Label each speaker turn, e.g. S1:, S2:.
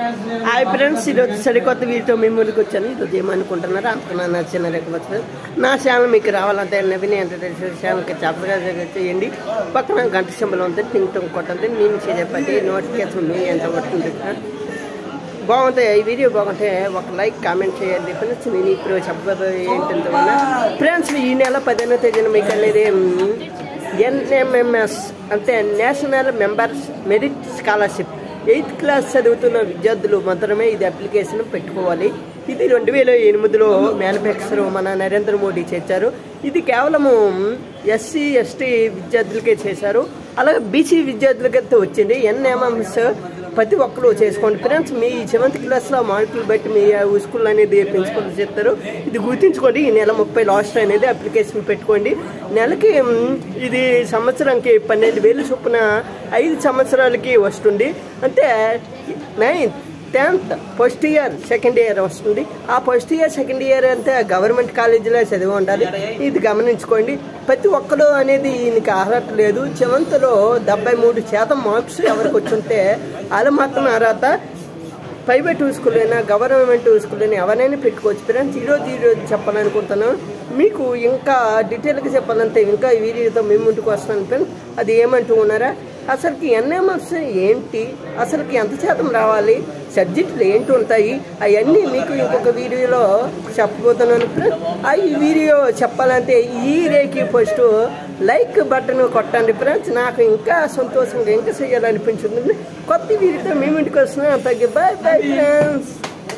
S1: Hi friends, ఈరోజు సరికొత్త వీడియోతో మీ ముందుకు వచ్చాను. ఈరోజు ఏమనుకుంటున్నారో అనుకున్నా నచ్చిన లేకపోతే నా ఛానల్ మీకు రావాలంటే నవీన్ ఎంటర్టైన్మెంట్ ఛానల్కి సబ్స్క్రైబ్ చేయండి. పక్కన గంట సింబల్ ఉంది, టింగ్ టంగ్ కొట్టండి. నేను చెప్పండి నోటిఫికేషన్ మీ ఎంత పడుతుంది. బాగుంటే ఈ వీడియో బాగుంటే ఒక లైక్ కామెంట్ చేయండి ఫ్రెండ్స్. నేను ఇప్పుడు చెప్పబోయే ఏంటంటే ఫ్రెండ్స్, ఈ నెల 15వ తేదీన మీకు అనేది NMMS అంటే national members merit scholarship 8th class చదువుతున్న విద్యార్థులు మాత్రమే ఇది అప్లికేషన్ పెట్టుకోవాలి. ఇది 2008లో మ్యానుఫ్యాక్చర్ మన నరేంద్ర మోడీ చేశారు. ఇది కేవలము SC ST విద్యార్థులకే చేశారు. అలాగే BC విద్యార్థులకైతే వచ్చింది. NMMS ప్రతి ఒక్కరు చేసుకోండి ఫ్రెండ్స్. మీ 7th క్లాస్లో మార్కులు బట్టి మీ స్కూల్ అనేది ప్రిన్సిపల్ చేస్తారు. ఇది గుర్తుంచుకోండి. ఈ నెల 30 లాస్ట్ అనేది అప్లికేషన్ పెట్టుకోండి. నెలకి ఇది సంవత్సరానికి 12,000 చొప్పున 5 సంవత్సరాలకి వస్తుంది. అంటే 9th 10th first year second year వస్తుంది. ఆ ఫస్ట్ ఇయర్ సెకండ్ ఇయర్ అంటే గవర్నమెంట్ కాలేజీలో చదివి ఉండాలి. ఇది గమనించుకోండి. ప్రతి ఒక్కరు అనేది ఈయనకి అర్హత లేదు. 7thలో 73% మార్క్స్ ఎవరికి వచ్చుంటే వాళ్ళు మాత్రం అర్హత. ప్రైవేట్ స్కూల్ అయినా గవర్నమెంట్ స్కూల్ అయినా ఎవరైనా పెట్టుకోవచ్చు ఫ్రెండ్స్. ఈరోజు చెప్పాలనుకుంటున్నాను. మీకు ఇంకా డీటెయిల్గా చెప్పాలంటే ఇంకా ఈ వీడియోతో మేము ముందుకు వస్తాను ఫ్రెండ్స్. అది ఏమంటూ ఉన్నారా, అసలుకి NMMS ఏంటి, అసలుకి ఎంత శాతం రావాలి, సబ్జెక్టులు ఏంటి ఉంటాయి, అవన్నీ మీకు ఇంకొక వీడియోలో చెప్పబోతున్నాను ఫ్రెండ్స్. ఈ వీడియో చెప్పాలంటే ఈ రేకి ఫస్ట్ లైక్ బటన్ కొట్టండి ఫ్రెండ్స్. నాకు ఇంకా సంతోషంగా ఇంకా చేయాలనిపించింది. కొత్త వీడియోతో మేము ఇంటికి వస్తున్నాం. అంతకి బాయ్ బాయ్ ఫ్రెండ్స్.